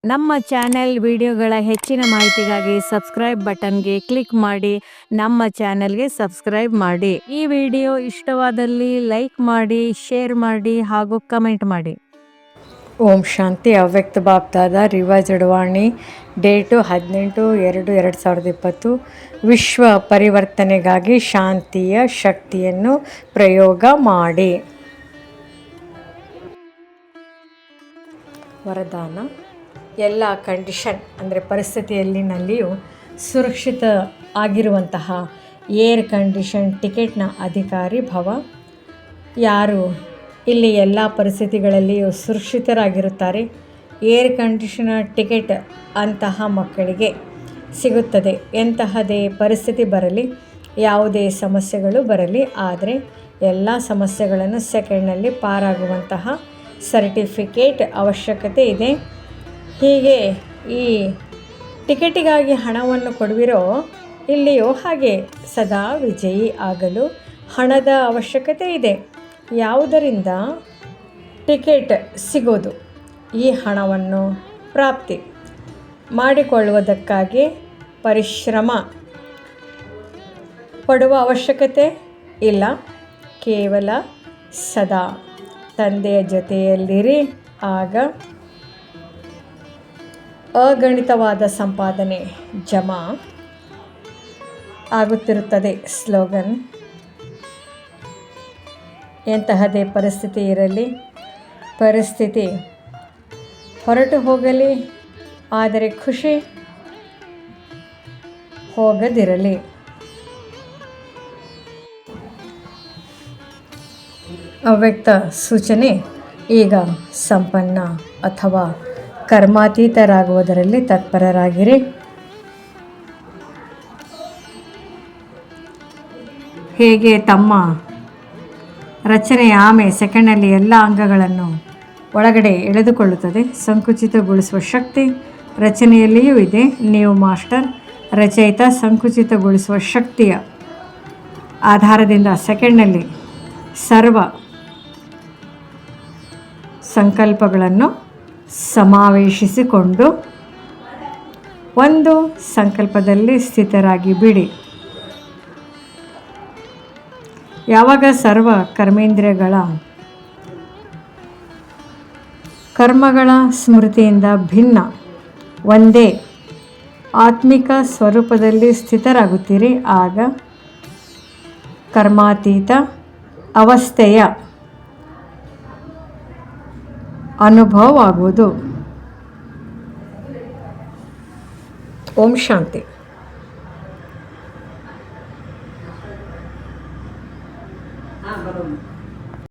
ನಮ್ಮ ಚಾನೆಲ್ ವಿಡಿಯೋಗಳ ಹೆಚ್ಚಿನ ಮಾಹಿತಿಗಾಗಿ ಸಬ್ಸ್ಕ್ರೈಬ್ ಬಟನ್ಗೆ ಕ್ಲಿಕ್ ಮಾಡಿ ನಮ್ಮ ಚಾನೆಲ್ಗೆ ಸಬ್ಸ್ಕ್ರೈಬ್ ಮಾಡಿ. ಈ ವಿಡಿಯೋ ಇಷ್ಟವಾದಲ್ಲಿ ಲೈಕ್ ಮಾಡಿ, ಶೇರ್ ಮಾಡಿ ಹಾಗೂ ಕಮೆಂಟ್ ಮಾಡಿ. ಓಂ ಶಾಂತಿ. ಅವ್ಯಕ್ತ ಬಾಪ್ದಾದ ರಿವೈಸ್ಡ್ ವಾಣಿ, ಡೇಟು 18/2/2020. ವಿಶ್ವ ಪರಿವರ್ತನೆಗಾಗಿ ಶಾಂತಿಯ ಶಕ್ತಿಯನ್ನು ಪ್ರಯೋಗ ಮಾಡಿ. ವರದಾನ: ಎಲ್ಲ ಕಂಡೀಷನ್ ಅಂದರೆ ಪರಿಸ್ಥಿತಿಯಲ್ಲಿನಲ್ಲಿಯೂ ಸುರಕ್ಷಿತ ಆಗಿರುವಂತಹ ಏರ್ ಕಂಡೀಷನ್ ಟಿಕೆಟ್ನ ಅಧಿಕಾರಿ ಭವ. ಯಾರು ಇಲ್ಲಿ ಎಲ್ಲ ಪರಿಸ್ಥಿತಿಗಳಲ್ಲಿಯೂ ಸುರಕ್ಷಿತರಾಗಿರುತ್ತಾರೆ, ಏರ್ ಕಂಡೀಷನರ್ ಟಿಕೆಟ್ ಅಂತಹ ಮಕ್ಕಳಿಗೆ ಸಿಗುತ್ತದೆ. ಎಂತಹದೇ ಪರಿಸ್ಥಿತಿ ಬರಲಿ, ಯಾವುದೇ ಸಮಸ್ಯೆಗಳು ಬರಲಿ, ಆದರೆ ಎಲ್ಲ ಸಮಸ್ಯೆಗಳನ್ನು ಸೆಕೆಂಡ್ನಲ್ಲಿ ಪಾರಾಗುವಂತಹ ಸರ್ಟಿಫಿಕೇಟ್ ಅವಶ್ಯಕತೆ ಇದೆ. ಹೀಗೆ ಈ ಟಿಕೆಟಿಗಾಗಿ ಹಣವನ್ನು ಕೊಡುವಿರೋ ಇಲ್ಲಿಯೂ ಹಾಗೆ ಸದಾ ವಿಜಯಿ ಆಗಲು ಹಣದ ಅವಶ್ಯಕತೆ ಇದೆ. ಯಾವುದರಿಂದ ಟಿಕೆಟ್ ಸಿಗೋದು? ಈ ಹಣವನ್ನು ಪ್ರಾಪ್ತಿ ಮಾಡಿಕೊಳ್ಳುವುದಕ್ಕಾಗಿ ಪರಿಶ್ರಮ ಪಡುವ ಅವಶ್ಯಕತೆ ಇಲ್ಲ. ಕೇವಲ ಸದಾ ತಂದೆಯ ಜೊತೆಯಲ್ಲಿರಿ, ಆಗ ಅಗಣಿತವಾದ ಸಂಪಾದನೆ ಜಮಾ ಆಗುತ್ತಿರುತ್ತದೆ. ಸ್ಲೋಗನ್: ಎಂತಹದೇ ಪರಿಸ್ಥಿತಿ ಇರಲಿ, ಪರಿಸ್ಥಿತಿ ಹೊರಟು ಹೋಗಲಿ, ಆದರೆ ಖುಷಿ ಹೋಗದಿರಲಿ. ಅವ್ಯಕ್ತ ಸೂಚನೆ: ಈಗ ಸಂಪನ್ನ ಅಥವಾ ಕರ್ಮಾತೀತರಾಗುವುದರಲ್ಲಿ ತತ್ಪರರಾಗಿರಿ. ಹೇಗೆ ತಮ್ಮ ರಚನೆಯ ಆಮೆ ಸೆಕೆಂಡ್ನಲ್ಲಿ ಎಲ್ಲ ಅಂಗಗಳನ್ನು ಒಳಗಡೆ ಎಳೆದುಕೊಳ್ಳುತ್ತದೆ, ಸಂಕುಚಿತಗೊಳಿಸುವ ಶಕ್ತಿ ರಚನೆಯಲ್ಲಿಯೂ ಇದೆ. ನೀವು ಮಾಸ್ಟರ್ ರಚಯಿತ ಸಂಕುಚಿತಗೊಳಿಸುವ ಶಕ್ತಿಯ ಆಧಾರದಿಂದ ಸೆಕೆಂಡ್ನಲ್ಲಿ ಸರ್ವ ಸಂಕಲ್ಪಗಳನ್ನು ಸಮಾವೇಶಿಸಿಕೊಂಡು ಒಂದು ಸಂಕಲ್ಪದಲ್ಲಿ ಸ್ಥಿತರಾಗಿ ಬಿಡಿ. ಯಾವಾಗ ಸರ್ವ ಕರ್ಮಗಳ ಸ್ಮೃತಿಯಿಂದ ಭಿನ್ನ ಒಂದೇ ಆತ್ಮಿಕ ಸ್ವರೂಪದಲ್ಲಿ ಸ್ಥಿತರಾಗುತ್ತೀರಿ, ಆಗ ಕರ್ಮಾತೀತ ಅವಸ್ಥೆಯ ಅನುಭವವಾಗುವುದು. ಓಂ ಶಾಂತಿ.